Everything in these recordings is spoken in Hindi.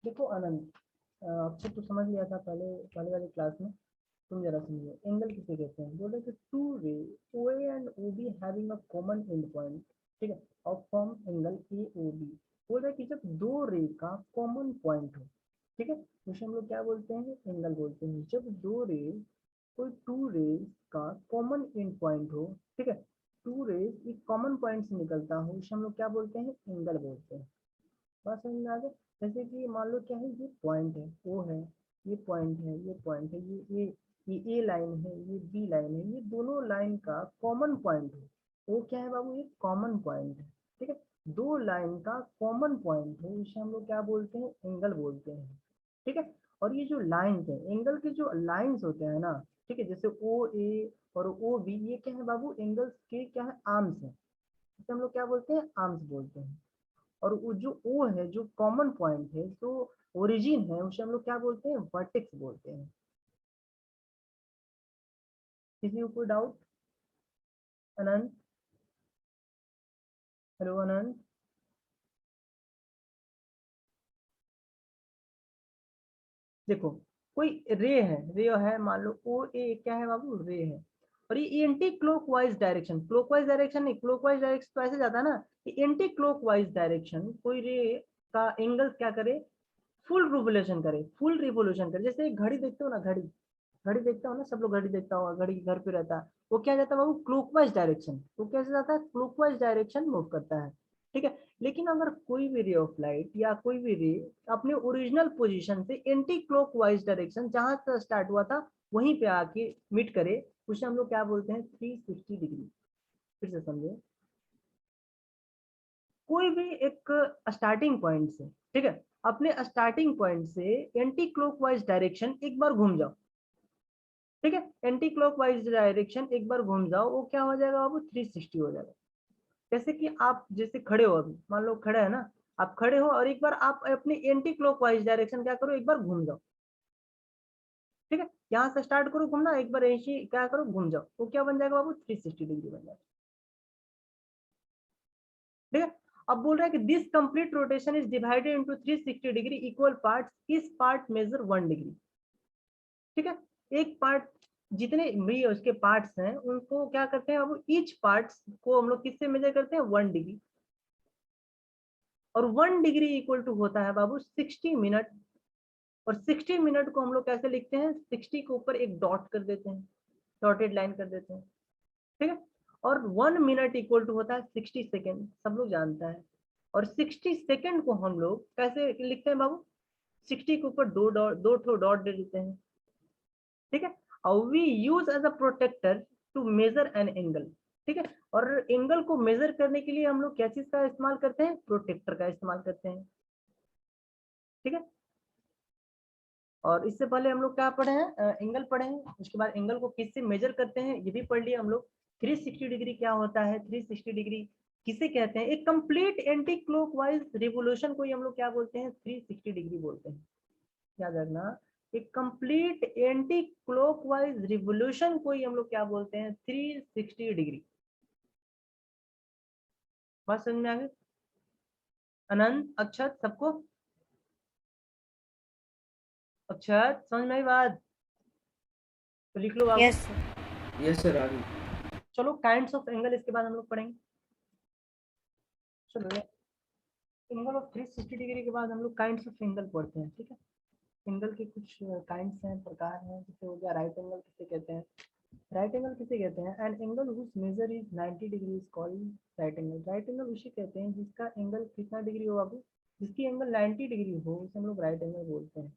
देखो आनंद, आपको तो समझ लिया था पहले पहले वाली क्लास में। तुम जरा सुनिए, एंगल किसे कहते हैं। बोले कि two ray O A and O B having a common end point, ठीक है, और form angle A O B. बोल रहे कि जब दो रे का कॉमन पॉइंट हो, ठीक है, उसे हम लोग क्या बोलते हैं, एंगल बोलते हैं। जब दो रे, कोई टू रेज का कॉमन एंड पॉइंट हो, ठीक है, टू रेज एक कॉमन पॉइंट से निकलता हो, उसे हम लोग क्या बोलते हैं, एंगल बोलते हैं। बात समझ में आ गई। जैसे कि मान लो क्या है, ये पॉइंट है, ओ है, ये पॉइंट है, ये पॉइंट है, ये ए लाइन है, ये बी लाइन है, ये दोनों लाइन का कॉमन पॉइंट है। वो क्या है बाबू, ये कॉमन पॉइंट है, ठीक है। दो लाइन का कॉमन पॉइंट है, इसे हम लोग क्या बोलते हैं, एंगल बोलते हैं, ठीक है। और ये जो लाइंस है, एंगल के जो लाइंस होते हैं ना, ठीक है, जैसे ओ ए और ओ बी, ये क्या है बाबू, एंगल्स के क्या है, आर्म्स है। इसे हम लोग क्या बोलते हैं, आर्म्स बोलते हैं। और वो जो ओ है, जो कॉमन पॉइंट है, जो ओरिजिन है, उसे हम लोग क्या बोलते हैं, वर्टेक्स बोलते हैं। किसी को कोई डाउट? अनंत, हेलो अनंत। देखो, कोई रे है, मान लो ओ ए क्या है बाबू, रे है। और ये anti clockwise direction, clockwise direction नहीं, क्लॉकवाइज डायरेक्शन तो ऐसे जाता है ना, कि एंटी क्लॉकवाइज डायरेक्शन कोई रे का एंगल क्या करे, फुल रिवोल्यूशन करे, फुल रिवोल्यूशन करे। जैसे एक घड़ी देखते हो ना, घड़ी घड़ी देखता हो ना, सब लोग घड़ी देखता होगा, घड़ी घर पे रहता है। वो क्या जाता है बाबू, क्लॉकवाइज डायरेक्शन। वो कैसे जाता है, क्लॉकवाइज डायरेक्शन मूव करता है, ठीक है। लेकिन अगर कोई भी रे ऑफ लाइट या कोई भी रे अपने ओरिजिनल पोजीशन से एंटी क्लॉकवाइज डायरेक्शन जहां से स्टार्ट हुआ था वहीं पे आके मीट करे, उसे हम लोग क्या बोलते हैं, 360 डिग्री। फिर से समझे, कोई भी एक स्टार्टिंग पॉइंट से, ठीक है, अपने स्टार्टिंग पॉइंट से एंटी क्लॉकवाइज डायरेक्शन एक बार घूम जाओ, ठीक है, एंटी क्लॉकवाइज डायरेक्शन एक बार घूम जाओ, वो क्या हो जाएगा बाबू, 360 हो जाएगा। जैसे कि आप जैसे खड़े हो, अभी मान लो खड़े है ना, आप खड़े हो और एक बार आप अपने एंटी क्लॉकवाइज डायरेक्शन क्या करो, एक बार घूम जाओ, ठीक है। यहाँ से स्टार्ट करो घूमना, एक बार ऐसे क्या करो, घूम जाओ, तो क्या बन जाएगा बाबू, 360 डिग्री बन जाएगा, ठीक है। अब बोल रहा है कि this complete rotation is divided into 360 degree equal parts, इस पार्ट मेजर 1 डिग्री, ठीक है। एक पार्ट, जितने भी उसके पार्ट्स हैं उनको क्या करते हैं, अब ईच पार्ट्स को हम लोग किससे मेजर करते हैं, 1 डिग्री। और 1 डिग्री इक्वल टू होता है बाबू 60 मिनट। और 60 मिनट को हम लोग कैसे लिखते हैं, 60 के ऊपर एक डॉट कर देते हैं, डॉटेड लाइन कर देते हैं, ठीक है। और 1 मिनट इक्वल टू होता है 60 सेकेंड, सब लोग जानता है। और 60 सेकेंड को हम लोग कैसे लिखते हैं बाबू, 60 के ऊपर दो ठो डॉट दे देते हैं, ठीक है। और we use as a protractor to measure an angle, ठीक है। और एंगल को मेजर करने के लिए हम लोग क्या चीज का इस्तेमाल करते हैं, प्रोटेक्टर का इस्तेमाल करते हैं, ठीक है। और इससे पहले हम लोग क्या पढ़े हैं, एंगल पढ़े हैं, उसके बाद एंगल को किससे मेजर करते हैं ये भी पढ़ लिया हम लोग। 360 डिग्री क्या होता है, 360 डिग्री किसे कहते हैं, एक कंप्लीट एंटी क्लॉकवाइज रिवोल्यूशन को ही हम लोग क्या बोलते हैं, 360 डिग्री बोलते हैं। याद रखना, एक कंप्लीट एंटी क्लॉकवाइज रिवोल्यूशन को ही हम लोग क्या बोलते हैं, 360 डिग्री। बात समझ में आ गई? अनंत, अक्षत, सबको अक्षत समझ में आई बात, तो लिख लो बाबू। Yes sir. यस सर, आगे। चलो काइंड्स ऑफ एंगल इसके बाद हम लोग पढ़ेंगे। चलो, एंगल ऑफ 360 डिग्री के बाद हम लोग काइंड्स ऑफ एंगल पढ़ते हैं, ठीक है। एंगल के कुछ काइंड्स हैं, प्रकार हैं। जैसे हो गया राइट एंगल किसे कहते हैं, राइट एंगल किसे कहते हैं, an angle whose measure is 90 degree is called right angle. Right angle उसे कहते हैं जिसका एंगल कितना डिग्री हो बाबू, जिसकी एंगल 90 डिग्री हो, उसे हम लोग राइट एंगल बोलते हैं।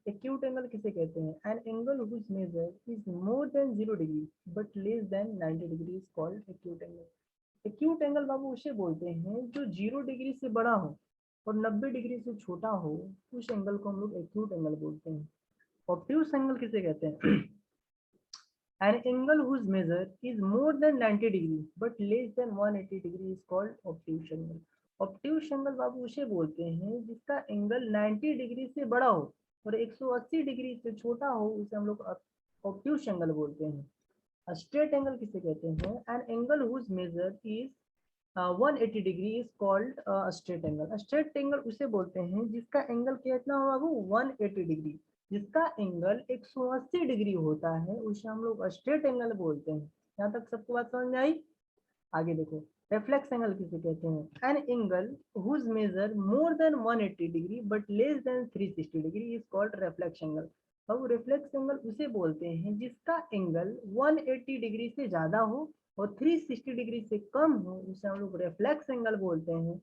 एक्यूट एंगल किसे कहते हैं, an angle whose measure is more than 0 degree but less than 90 degree is called acute angle. Acute angle बाबू उसे बोलते हैं जो 0 डिग्री से बड़ा हो और 90 डिग्री से छोटा हो, उस एंगल को हम लोग एक्यूट एंगल बोलते हैं। ऑब्ट्यूस एंगल किसे कहते हैं, an angle whose measure is more than 90 degree but less than 180 degree is called obtuse angle. obtuse angle बाबू उसे बोलते हैं जिसका एंगल 90 डिग्री से बड़ा हो और 180 डिग्री से छोटा हो, उसे हम लोग obtuse angle बोलते हैं। स्ट्रेट एंगल किसे कहते हैं, an angle whose measure is 180 degree is called straight angle. Straight angle उसे बोलते हैं जिसका एंगल कितना होगा वो 180 डिग्री, जिसका एंगल 180 डिग्री होता है उसे हम लोग स्ट्रेट एंगल बोलते हैं। यहाँ तक सबको बात समझ में आई? आगे देखो, रिफ्लेक्स एंगल किसे कहते हैं? An angle whose measure more than 180 degree but less than 360 degree is called reflex angle. अब रिफ्लेक्स एंगल उसे बोलते हैं जिसका एंगल 180 डिग्री से ज्यादा हो और 360 डिग्री से कम हो, उसे हम लोग रिफ्लेक्स एंगल बोलते हैं।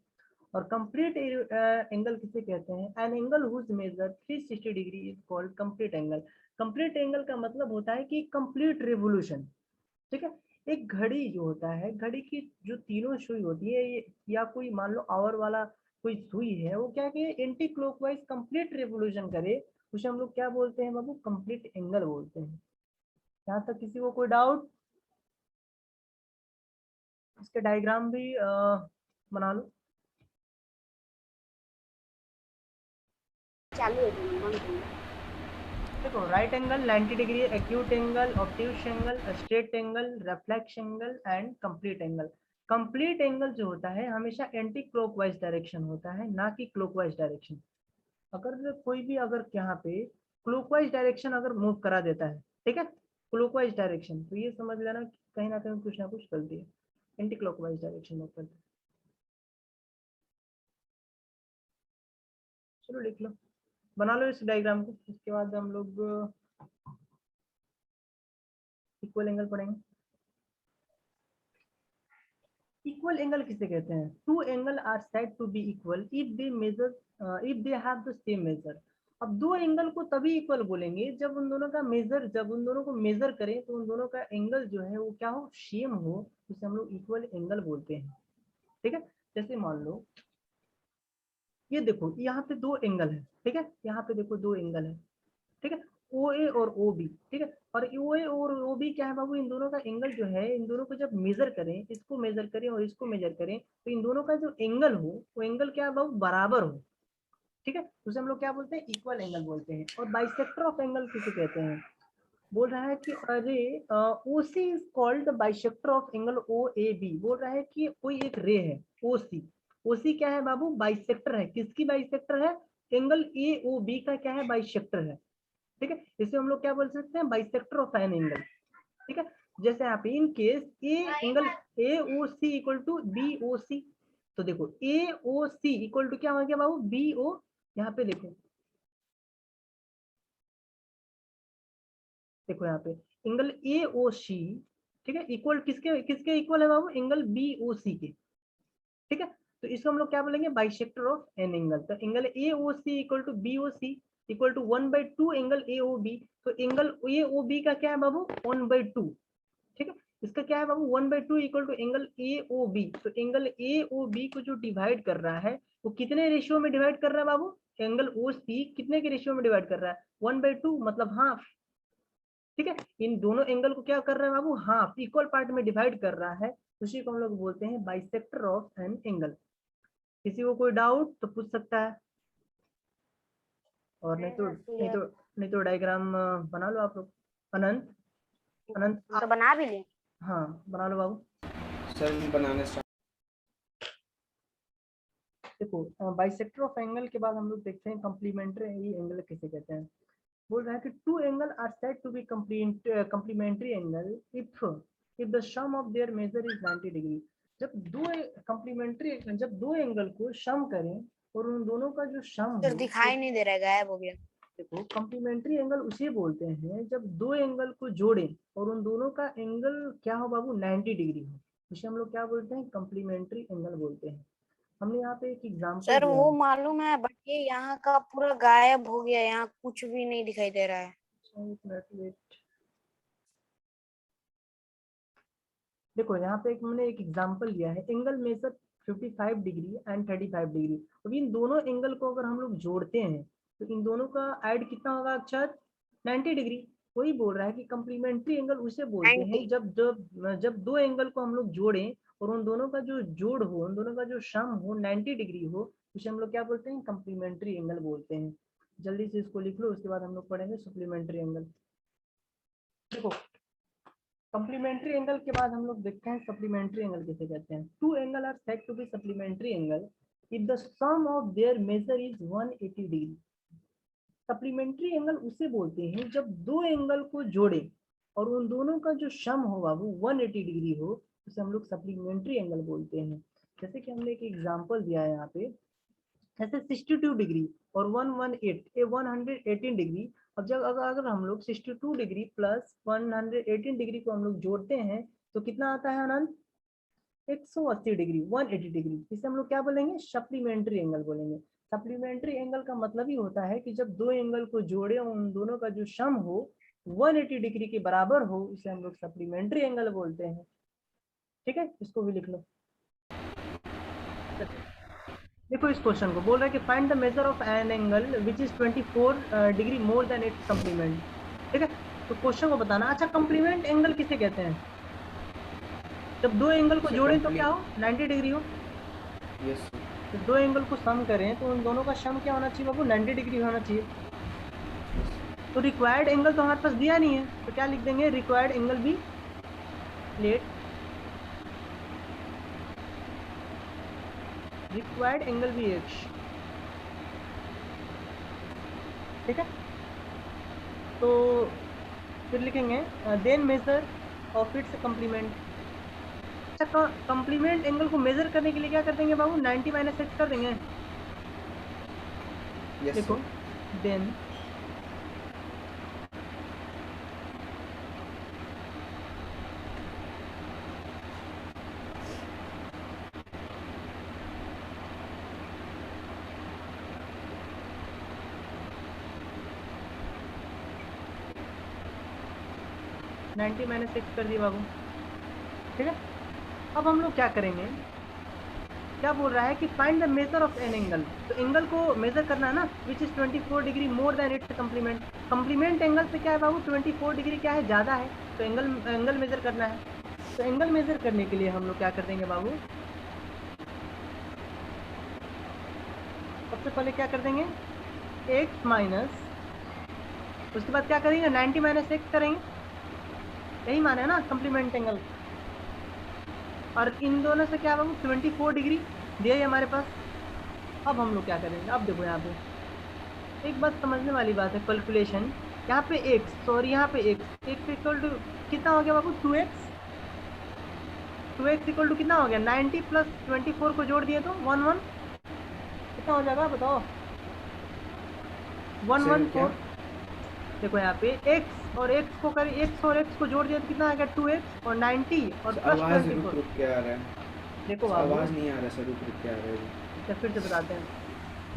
और कंप्लीट एंगल किसे कहते हैं? An angle whose measure 360 degree is called complete angle. Complete angle का मतलब होता है कि कंप्लीट रिवोल्यूशन। ठीक है, एक घड़ी जो होता है, घड़ी की जो तीनों सुई होती है या कोई मान लो आवर वाला कोई सुई है, वो क्या कि एंटी क्लॉकवाइज कंप्लीट रिवोल्यूशन करे, उसे हम लोग क्या बोलते हैं बाबू? कंप्लीट एंगल बोलते हैं। यहाँ तक किसी को कोई डाउट? इसके डायग्राम भी बना लो। चालू है। देखो, right angle 90 degree, acute angle, obtuse angle, straight angle, reflex angle and complete angle. Complete angle जो होता है हमेशा एंटी क्लॉकवाइज डायरेक्शन होता है, ना कि क्लॉकवाइज डायरेक्शन। अगर कोई भी अगर यहाँ पे क्लॉकवाइज डायरेक्शन अगर मूव करा देता है, ठीक है, क्लॉकवाइज डायरेक्शन, तो ये समझ लेना कि कहीं ना कुछ गलती है, एंटी क्लॉकवाइज डायरेक्शन मूव करता है। चलो लिख लो, बना लो इस डायग्राम को, इसके बाद हम लोग इक्वल एंगल पढ़ेंगे। इक्वल एंगल किसे कहते हैं? Two angle are said to be equal if they measure if they have the same measure. अब दो एंगल को तभी इक्वल बोलेंगे जब उन दोनों का मेजर, जब उन दोनों को मेजर करें तो उन दोनों का एंगल जो है वो क्या हो? सेम हो, जिसे हम लोग इक्वल एंगल बोलते हैं। ठीक है, जैसे मान लो ये देखो, यहाँ पे दो एंगल है, ठीक है, यहाँ पे देखो दो एंगल है, ठीक है, ओ ए और ओ बी, ठीक है। और ओ ए और ओ बी क्या है बाबू? इन दोनों का एंगल जो है, इन दोनों को जब मेजर करें, इसको मेजर करें और इसको मेजर करें, तो इन दोनों का जो एंगल हो वो एंगल क्या है बाबू? बराबर हो। ठीक है, उसे हम लोग क्या बोलते हैं? इक्वल एंगल बोलते हैं। और बाइसेक्टर ऑफ एंगल किसे कहते हैं? बोल रहा है कि अरे O C is called bisector of angle O A B. बोल रहा है कि कोई एक रे है ओ सी, ओ सी क्या है बाबू? बाइसेक्टर है। किसकी बाइसेक्टर है? एंगल ए ओ बी का क्या है? बाइसेक्टर है। ठीक है, इसे हम लोग क्या बोल सकते हैं? Bisector of an angle. ठीक है, जैसे यहाँ पे in case A angle A O C equal to B O C, तो देखो ए ओ सी इक्वल टू क्या हो गया बाबू? B O. यहाँ पे देखो, देखो यहाँ पे एंगल ए ओ सी, ठीक है, इक्वल किसके किसके इक्वल है बाबू? एंगल बी ओ सी के। ठीक है, तो इसको हम लोग क्या बोलेंगे? Bisector of an angle. तो angle A O C equal to B O C equal to 1/2 angle A O B. तो एंगल ए ओ बी का क्या है बाबू? 1/2। ठीक है, इसका क्या है बाबू? 1/2 equal to angle A O B. तो एंगल ए ओ बी को जो डिवाइड कर रहा है वो कितने रेशियो में डिवाइड कर रहा है बाबू? एंगल ओ सी कितने के रेशियो में डिवाइड कर रहा है? 1/2, मतलब हाफ। ठीक है, इन दोनों एंगल को क्या कर रहा है बाबू? हाफ, इक्वल पार्ट में डिवाइड कर रहा है। उसी को हम लोग बोलते हैं बाइसेक्टर ऑफ एन एंगल। किसी को कोई डाउट तो पूछ सकता है, और नहीं तो नहीं तो नहीं तो डायग्राम बना लो आप लोग। अनंत, अनंत तो बना भी ले। हाँ बना लो बाबू। सर बनाने स्टार्ट। देखो, बाइसेक्टर ऑफ एंगल के बाद हम लोग देखते हैं कम्प्लीमेंट्री एंगल किसे कहते हैं। बोल रहा है कि two angle are said to be complementary angle if the sum of their measure is 90 degree. जब दो कम्प्लीमेंट्री, जब दो एंगल को सम करें और उन दोनों का जो सम सर हो, दिखाई नहीं दे रहा है, गायब हो गया। देखो कम्प्लीमेंट्री एंगल उसे बोलते हैं जब दो एंगल को जोड़ें और उन दोनों का एंगल क्या हो बाबू? 90 डिग्री हो, उसे हम लोग क्या बोलते हैं? कम्प्लीमेंट्री एंगल बोलते हैं। हमने यहाँ पे एक एग्जांपल सर दिया वो है। मालूम है, बट ये यहाँ का पूरा गायब हो गया, यहाँ कुछ भी नहीं दिखाई दे रहा है। एक मिनट वेट, देखो यहाँ पे एक हमने एक एग्जांपल दिया है, angle measure 55 degree and 35 degree. अब इन दोनों एंगल को अगर हम लोग जोड़ते हैं तो इन दोनों का ऐड कितना होगा अक्षर? 90 डिग्री। वही बोल रहा है कि कम्प्लीमेंट्री एंगल उसे बोलते 90। हैं जब जब जब दो एंगल को हम लोग जोड़ें और उन दोनों का जो जोड़ हो, उन दोनों का जो सम हो 90 डिग्री हो, उसे हम लोग क्या बोलते हैं? कम्प्लीमेंट्री एंगल बोलते हैं। जल्दी से इसको लिख लो, उसके बाद हम लोग पढ़ेंगे सप्लीमेंट्री एंगल। देखो सप्लीमेंट्री एंगल के बाद हम लोग देखते हैं सप्लीमेंट्री एंगल किसे कहते हैं। Two angle are said to be supplementary angle if the sum of their measure is 180 degree. Supplementary angle उसे बोलते हैं जब दो एंगल को जोड़े और उन दोनों का जो सम होगा वो 180 डिग्री हो, उसे हम लोग सप्लीमेंट्री एंगल बोलते हैं। जैसे कि हमने एक एग्जांपल दिया है यहाँ पे, जैसे 62 डिग्री और 118 डिग्री। अब जब अगर हम लोग 62 डिग्री प्लस 118 डिग्री को हम लोग जोड़ते हैं तो कितना आता है आनंद? 180 डिग्री, 180 डिग्री। इसे हम लोग क्या बोलेंगे? सप्लीमेंट्री एंगल बोलेंगे। सप्लीमेंट्री एंगल का मतलब ही होता है कि जब दो एंगल को जोड़े उन दोनों का जो सम हो 180 डिग्री के बराबर हो, इसे हम लोग सप्लीमेंट्री एंगल बोलते हैं। ठीक है, इसको भी लिख लो। देखो इस क्वेश्चन को बोल रहा है कि find the measure of an angle which is 24 degree more than it's complement. ठीक है, तो क्वेश्चन को बताना। अच्छा, कंप्लीमेंट एंगल किसे कहते हैं? जब दो एंगल को जोड़े तो क्या हो? 90 डिग्री हो। यस तो दो एंगल को सम करें तो उन दोनों का सम क्या होना चाहिए बाबू? 90 डिग्री होना चाहिए। तो रिक्वायर्ड एंगल तो हमारे पास दिया नहीं है, तो क्या लिख देंगे? Required angle be let required angle be x. ठीक है, तो फिर लिखेंगे then measure of its complement. अच्छा, कंप्लीमेंट एंगल को मेजर करने के लिए क्या कर देंगे बाबू? 90 माइनस एक्स कर देंगे। यस देखो देन नाइन्टी माइनस एक्स कर दिए बाबू। ठीक है, अब हम लोग क्या करेंगे? क्या बोल रहा है कि find the measure of an angle. तो एंगल को मेजर करना है ना, which is 24 degree more than it's complement. Complement angle से क्या है बाबू? 24 डिग्री क्या है? ज़्यादा है, तो एंगल मेजर करना है। तो एंगल मेजर करने के लिए हम लोग क्या कर देंगे बाबू? सबसे पहले क्या कर देंगे? एक्स माइनस, उसके बाद क्या करेंगे? 90 माइनस एक्स करेंगे। यही माने ना कंप्लीमेंट एंगल। और इन दोनों से क्या बाबू? 24 डिग्री दिया है हमारे पास। अब हम लोग क्या करेंगे? अब देखो यहाँ पे एक बात समझने वाली बात है, कैलकुलेशन। यहाँ पे एक्स और यहाँ पे एक्स, एक्स इक्वल टू कितना हो गया बाबू? 2x। 2x इक्वल टू कितना हो गया? 90 प्लस 24 को जोड़ दिए तो 11 कितना हो जाएगा बताओ? 114। देखो यहाँ पे x और x को करें, x और x को जोड़ दिया तो कितना आ गया? 2x और 90 और प्लस आवाज 24। रुक के आ रहा है। देखो बाबू, आवाज नहीं आ रहा सर, रुक के आ रहा है। अच्छा फिर से बताते हैं।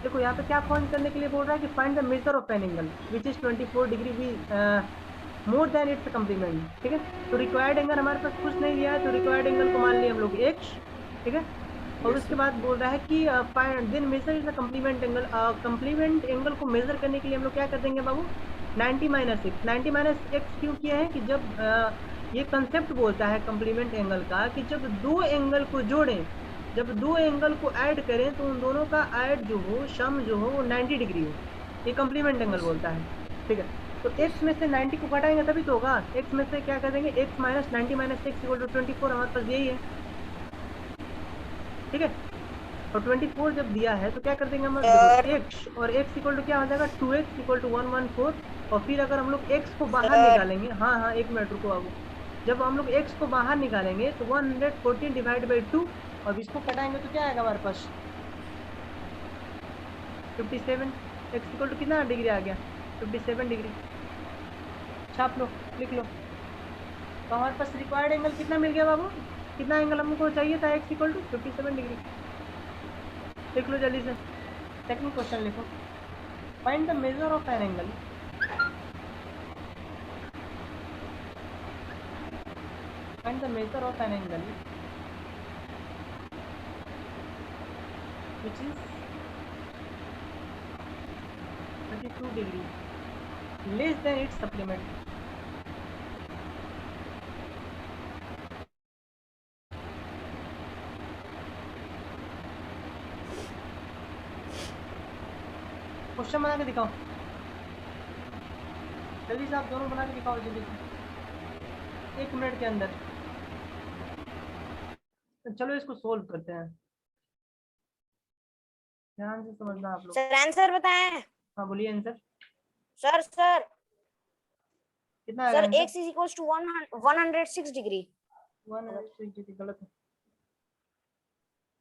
देखो यहाँ पे क्या फाइंड करने के लिए बोल रहा है कि find the measure of an angle which is 24 degree भी मोर देन इट्स कंप्लीमेंट। ठीक है, तो रिक्वायर्ड एंगल हमारे पास कुछ नहीं दिया है, तो रिक्वायर्ड एंगल को मान लिया हम लोग x। ठीक है, और उसके बाद बोल रहा है कि then measure is the complement angle. Complement angle को मेजर करने के लिए हम लोग क्या कर देंगे बाबू? 90 माइनस एक्स। 90 माइनस एक्स क्यों किया है? कि जब ये कंसेप्ट बोलता है कंप्लीमेंट एंगल का कि जब दो एंगल को जोड़ें, जब दो एंगल को ऐड करें तो उन दोनों का ऐड जो हो, सम जो हो, वो 90 डिग्री हो। ये कंप्लीमेंट एंगल बोलता है। ठीक है, तो x में से 90 को घटाएंगे तभी तो होगा। x में से क्या कर देंगे? x minus 90 minus x equal to 24। हमारे पास यही है। ठीक है, और 24 जब दिया है तो क्या कर देंगे हम? x और x इक्वल टू क्या हो जाएगा? 2x equal to 114। और फिर अगर हम लोग x को बाहर निकालेंगे, हाँ एक मिनट रुको बाबू, जब हम लोग x को बाहर निकालेंगे तो 114 डिवाइड बाई 2 और इसको कटाएंगे तो क्या आएगा हमारे पास? 57। x इक्वल टू कितना डिग्री आ गया? 57 डिग्री। छाप लो, लिख लो। तो हमारे पास रिक्वायर्ड एंगल कितना मिल गया बाबू? कितना एंगल हमको चाहिए था? x equal to 57 degree. लिख लो जल्दी से, सेकंड क्वेश्चन लिखो। Find the measure of an angle find the measure of an angle which is 32 degree less than its supplement. Question बना के दिखाओ जल्दी से, आप दोनों बना के दिखाओ जल्दी से। 1 मिनट के अंदर। तो चलो इसको सोल्व करते हैं, ध्यान से समझना आप लोग। सर आंसर बताएं। हाँ बोलिए आंसर सर कितना आएगा sir answer? x is equals to 106 degree. 160 गलत है।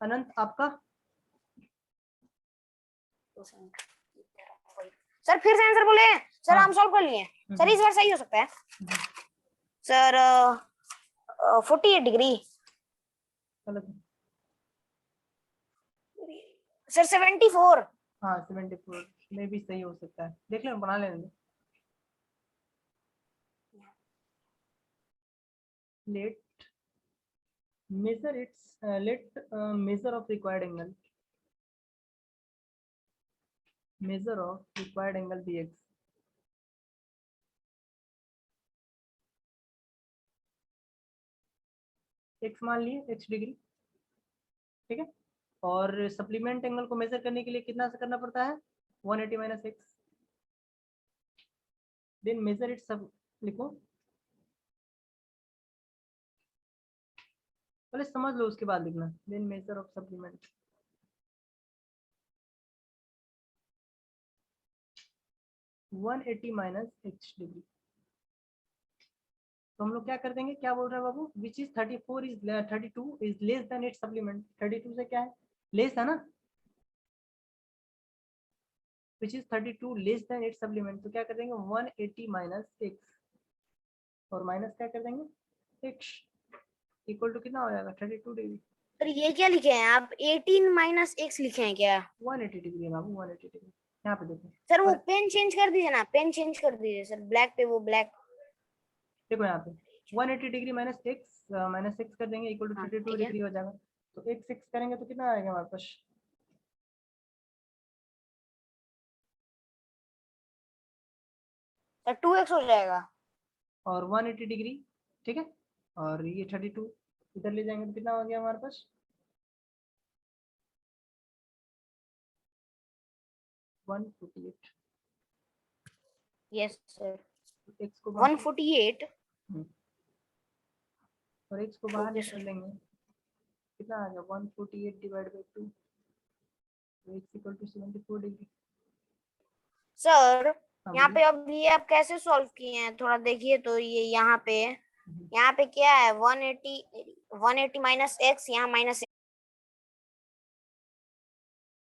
अनंत आपका? सर फिर से आंसर बोले। सर हाँ। हम सॉल्व कर लिए। सर इस बार सही हो सकता है। Sir 48 degree. गलत है। सर 74। हाँ 74 में भी सही हो सकता है, देख लें बना लेंगे। Let measure its let measure of required angle, measure of required angle bx, x मान लिए x डिग्री, ठीक है। और सप्लीमेंट एंगल को मेजर करने के लिए कितना से करना पड़ता है? 180 minus x. Then measure it सब लिखो, पहले समझ लो उसके बाद लिखना। Then measure of supplement 180 minus x degree. तो हम लोग क्या कर देंगे, क्या बोल रहे हैं बाबू? Which is 34 is 32 is less than its supplement. 32 से क्या है, लेस है ना, which is 32 less than its supplement. तो क्या कर देंगे 180 माइनस एक्स, और माइनस क्या कर देंगे एक्स, इक्वल टू कितना हो जाएगा 32 डिग्री। सर ये क्या लिखे हैं आप? 18 माइनस x लिखे हैं क्या? 180 डिग्री है बाबू, 180 डिग्री। यहाँ पे देखो, सर वो पेन चेंज कर दीजिए ना, पेन चेंज कर दीजिए सर, ब्लैक पे वो ब्लैक। देखो यहाँ पे 180 डिग्री माइनस एक्स कर देंगे इक्वल टू हाँ 32 ठीक है। डिग्री हो जाएगा। तो एक्स एक्स करेंगे तो कितना आएगा हमारे पास? सर 2x हो जाएगा। और 180 डिग्री, ठीक है, और ये 32 इधर ले जाएंगे तो कितना हो गया हमारे पास? 148। यस सर एक्स को बाहर 148। और एक्स को बाहर ओके निकाल सर। लेंगे, कितना आ गया 148 divide by 2, x equal to 74 degree. Sir हाँ यहाँ बोलिए। पे अब ये आप कैसे सॉल्व किए हैं थोड़ा देखिए तो। ये यहाँ पे क्या है 180 माइनस एक्स, यहाँ माइनस